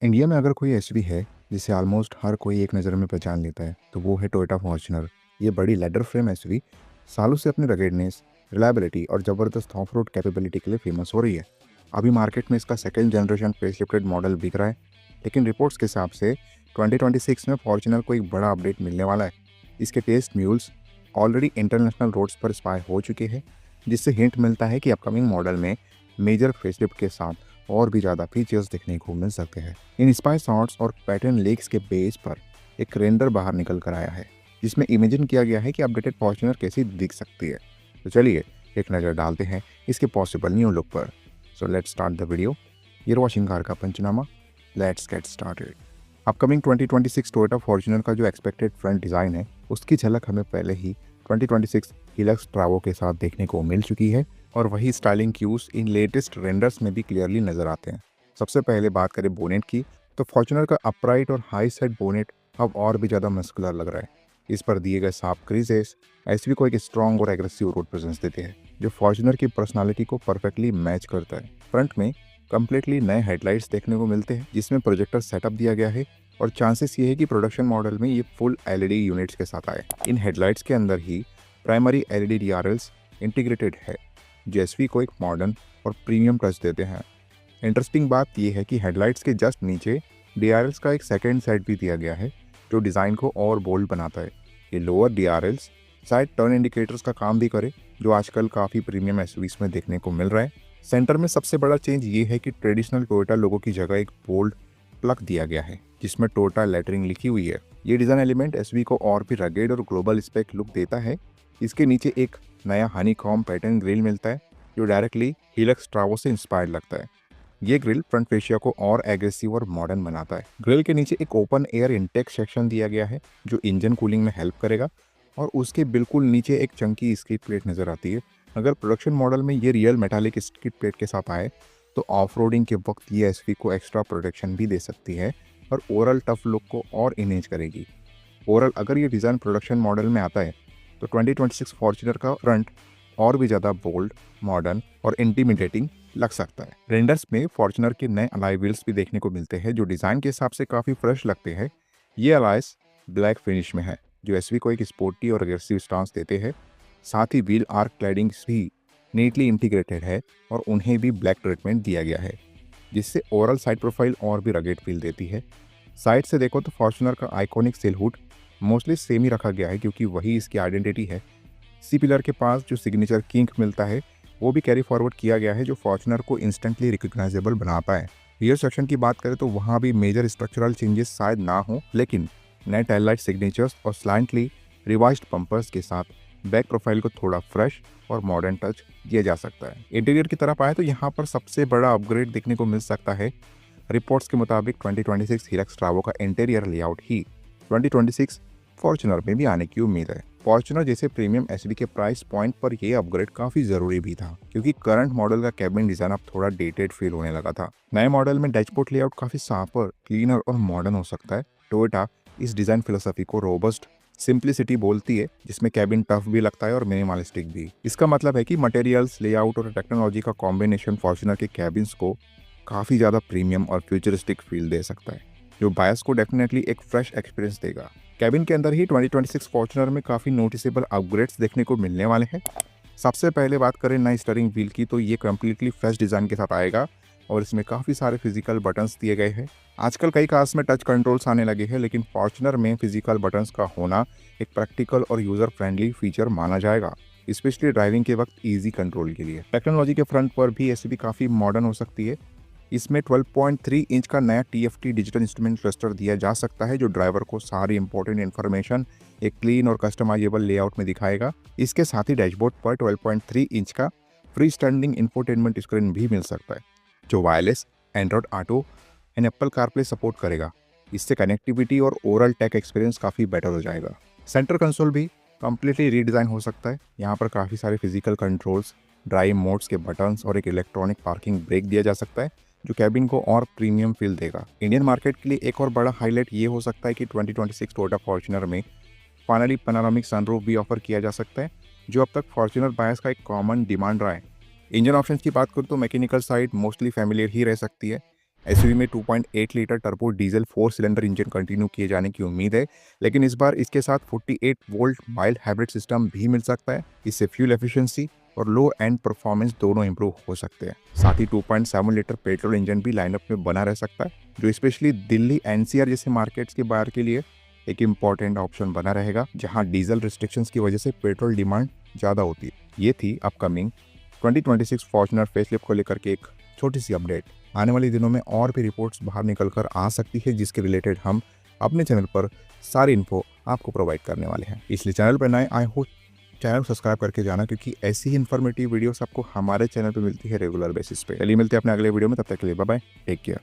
India में अगर कोई एसयूवी है जिसे ऑलमोस्ट हर कोई एक नज़र में पहचान लेता है तो वो है टोयोटा फॉर्च्यूनर। ये बड़ी लेदर फ्रेम एसयूवी सालों से अपनी रगेडनेस, रिलायबिलिटी और ज़बरदस्त ऑफ रोड कैपेबिलिटी के लिए फेमस हो रही है। अभी मार्केट में इसका सेकेंड जनरेशन फेसलिफ्टेड मॉडल बिक रहा है, लेकिन रिपोर्ट्स के हिसाब से 2026 में फॉर्च्यूनर को एक बड़ा अपडेट मिलने वाला है। इसके test mules already international roads पर स्पाई हो चुके हैं, जिससे हिंट मिलता है कि अपकमिंग मॉडल में मेजर फेसलिफ्ट के साथ और भी ज़्यादा फीचर्स देखने को मिल सकते हैं। इन स्पाई शॉट्स और पैटर्न लेक्स के बेस पर एक रेंडर बाहर निकल कर आया है, जिसमें इमेजिन किया गया है कि अपडेटेड फॉर्च्यूनर कैसी दिख सकती है। तो चलिए एक नज़र डालते हैं इसके पॉसिबल न्यू लुक पर। So let's start the video. ये वॉशिंग कार का पंचनामा। Let's get started. Upcoming 2026 Toyota Fortuner का जो एक्सपेक्टेड फ्रंट डिज़ाइन है उसकी झलक हमें पहले ही 2026 हिलक्स ट्रावो के साथ देखने को मिल चुकी है, और वही स्टाइलिंग क्यूज इन लेटेस्ट रेंडर्स में भी क्लियरली नजर आते हैं। सबसे पहले बात करें बोनेट की, तो फॉर्च्यूनर का अपराइट और हाई साइड बोनेट अब और भी ज़्यादा मस्कुलर लग रहा है। इस पर दिए गए साफ क्रीजेस एसयूवी को एक स्ट्रॉन्ग और एग्रेसिव रोड प्रेजेंस देते हैं, जो फॉर्च्यूनर की पर्सनालिटी को परफेक्टली मैच करता है। फ्रंट में कम्प्लीटली नए हेडलाइट्स देखने को मिलते हैं, जिसमें प्रोजेक्टर सेटअप दिया गया है, और चांसेस ये है कि प्रोडक्शन मॉडल में ये फुल एलईडी यूनिट्स के साथ आए। इन हेडलाइट्स के अंदर ही प्राइमरी एलईडी डीआरएल्स इंटीग्रेटेड है, जो एसयूवी को एक मॉडर्न और प्रीमियम टच देते हैं। इंटरेस्टिंग बात यह है कि हेडलाइट्स के जस्ट नीचे डीआरएल्स का एक सेकेंड सेट भी दिया गया है, जो डिज़ाइन को और बोल्ड बनाता है। ये lower DRLs side turn indicators का काम भी करे, जो आजकल काफ़ी प्रीमियम एसयूवीज में देखने को मिल रहा है। सेंटर में सबसे बड़ा चेंज ये है कि ट्रेडिशनल टोयोटा लोगो की जगह एक बोल्ड प्लग दिया गया है, जिसमें टोयोटा लेटरिंग लिखी हुई है। ये डिज़ाइन एलिमेंट एसयूवी को और भी रगेड और ग्लोबल स्पेक लुक देता है। इसके नीचे एक नया हनीकॉम पैटर्न ग्रिल मिलता है, जो डायरेक्टली हिलक्स ट्रावो से इंस्पायर्ड लगता है। ये ग्रिल फ्रंट फेशिया को और एग्रेसिव और मॉडर्न बनाता है। ग्रिल के नीचे एक ओपन एयर इंटेक सेक्शन दिया गया है, जो इंजन कूलिंग में हेल्प करेगा, और उसके बिल्कुल नीचे एक चंकी स्किड प्लेट नज़र आती है। अगर प्रोडक्शन मॉडल में ये रियल मेटालिक स्किड प्लेट के साथ आए तो ऑफ रोडिंग के वक्त ये एसयूवी को एक्स्ट्रा प्रोटेक्शन भी दे सकती है और ओवरऑल टफ लुक को और इनहेंस करेगी। ओवरऑल अगर ये डिज़ाइन प्रोडक्शन मॉडल में आता है तो 2026 फॉर्च्यूनर का फ्रंट और भी ज़्यादा बोल्ड, मॉडर्न और इंटिमिडेटिंग लग सकता है। रेंडर्स में फॉर्च्यूनर के नए अलाई व्हील्स भी देखने को मिलते हैं, जो डिज़ाइन के हिसाब से काफ़ी फ्रेश लगते हैं। ये अलाइस ब्लैक फिनिश में है, जो एसयूवी को एक स्पोर्टी और अग्रेसिव स्टांस देते हैं। साथ ही व्हील आर्क क्लैडिंग्स भी नीटली इंटीग्रेटेड है और उन्हें भी ब्लैक ट्रीटमेंट दिया गया है, जिससे ओवरऑल साइड प्रोफाइल और भी रगेड फील देती है। साइड से देखो तो फॉर्च्यूनर का iconic shell hood mostly same ही रखा गया है, क्योंकि वही इसकी आइडेंटिटी है। सी पिलर के पास जो सिग्नेचर किंक मिलता है वो भी कैरी फॉरवर्ड किया गया है, जो फॉर्च्यूनर को इंस्टेंटली रिकॉग्नाइजेबल बनाता है। रियर सेक्शन की बात करें तो वहाँ भी मेजर स्ट्रक्चरल चेंजेस शायद ना हो, लेकिन नए टेल लाइट सिग्नेचर्स और स्लाइंटली रिवाइज्ड पंपर्स के साथ बैक प्रोफाइल को थोड़ा फ्रेश और मॉडर्न टच दिया जा सकता है। इंटीरियर की तरफ आए तो यहाँ पर सबसे बड़ा अपग्रेड देखने को मिल सकता है। रिपोर्ट्स के मुताबिक 2026 हिलक्स ट्रावो का इंटीरियर लेआउट ही 2026 फॉर्च्यूनर में भी आने की उम्मीद है। फॉर्च्यूनर जैसे प्रीमियम एसयूवी के प्राइस पॉइंट पर यह अपग्रेड काफी जरूरी भी था, क्योंकि करंट मॉडल का कैबिन डिजाइन अब थोड़ा डेटेड फील होने लगा था। नए मॉडल में डैशबोर्ड लेआउट काफी साफर, क्लीनर और मॉडर्न हो सकता है। टोयोटा इस डिजाइन फिलोसफी को रोबस्ट सिंप्लिसिटी बोलती है, जिसमें कैबिन टफ भी लगता है और मिनिमलिस्टिक भी। इसका मतलब है कि मटेरियल्स, लेआउट और टेक्नोलॉजी का कॉम्बिनेशन फॉर्च्यूनर के कैबिन्स को काफी ज्यादा प्रीमियम और फ्यूचरिस्टिक फील दे सकता है, जो बायर्स को डेफिनेटली एक फ्रेश एक्सपीरियंस देगा। कैबिन के अंदर ही 2026 फॉर्च्यूनर में काफ़ी नोटिसेबल अपग्रेड्स देखने को मिलने वाले हैं। सबसे पहले बात करें नई स्टीयरिंग व्हील की, तो ये कम्प्लीटली फ्रेश डिज़ाइन के साथ आएगा और इसमें काफ़ी सारे फिजिकल बटन्स दिए गए हैं। आजकल कई कार्स में टच कंट्रोल्स आने लगे हैं, लेकिन फॉर्च्यूनर में फिजिकल बटन्स का होना एक प्रैक्टिकल और यूज़र फ्रेंडली फीचर माना जाएगा, स्पेशली ड्राइविंग के वक्त ईजी कंट्रोल के लिए। टेक्नोलॉजी के फ्रंट पर भी एसयूवी काफ़ी मॉडर्न हो सकती है। इसमें 12.3 इंच का नया TFT डिजिटल इंस्ट्रूमेंट क्लस्टर दिया जा सकता है, जो ड्राइवर को सारी इंपॉर्टेंट इन्फॉर्मेशन एक क्लीन और कस्टमाइजेबल लेआउट में दिखाएगा। इसके साथ ही डैशबोर्ड पर 12.3 इंच का फ्री स्टैंडिंग इंफोटेनमेंट स्क्रीन भी मिल सकता है, जो wireless, Android auto and Apple CarPlay support करेगा। इससे कनेक्टिविटी और ओवरऑल टेक एक्सपीरियंस काफ़ी बेटर हो जाएगा। सेंटर कंसोल भी कम्प्लीटली रीडिज़ाइन हो सकता है। यहाँ पर काफ़ी सारे फिजिकल कंट्रोल्स, ड्राइव मोड्स के बटन्स और एक इलेक्ट्रॉनिक पार्किंग ब्रेक दिया जा सकता है, जो कैबिन को और प्रीमियम फील देगा। इंडियन मार्केट के लिए एक और बड़ा हाईलाइट ये हो सकता है कि 2026 टोयोटा फॉर्च्यूनर में फाइनली पैनोरामिक सनरूफ भी ऑफर किया जा सकता है, जो अब तक फॉर्च्यूनर बायर्स का एक कॉमन डिमांड रहा है। इंजन ऑप्शंस की बात करूँ तो मैकेनिकल साइड मोस्टली फैमिलियर ही रह सकती है। एसयूवी में 2.8 litre turbo diesel 4 cylinder engine continue किए जाने की उम्मीद है, लेकिन इस बार इसके साथ 48 वोल्ट माइल्ड हाइब्रिड सिस्टम भी मिल सकता है। इससे फ्यूल एफिशिएंसी और लो एंड परफॉर्मेंस दोनों इंप्रूव हो सकते हैं। साथ ही 2.7 लीटर पेट्रोल इंजन भी लाइनअप में बना रह सकता है, जो स्पेशली दिल्ली एनसीआर जैसे मार्केट्स के बाहर के लिए एक इम्पॉर्टेंट ऑप्शन बना रहेगा, जहां डीजल रिस्ट्रिक्शंस की वजह से पेट्रोल डिमांड ज़्यादा होती है। ये थी अपकमिंग 2026 फॉर्च्यूनर फेसलिफ्ट को लेकर के एक छोटी सी अपडेट। आने वाले दिनों में और भी रिपोर्ट्स बाहर निकल कर आ सकती है, जिसके रिलेटेड हम अपने चैनल पर सारी इन्फो आपको प्रोवाइड करने वाले हैं। इसलिए चैनल पर नए आए हो चैनल सब्सक्राइब करके जाना, क्योंकि ऐसी ही इन्फॉर्मेटिव वीडियोस आपको हमारे चैनल पर मिलती है रेगुलर बेसिस पे। चलिए मिलते हैं अपने अगले वीडियो में, तब तक के लिए बाय बाय, टेक केयर।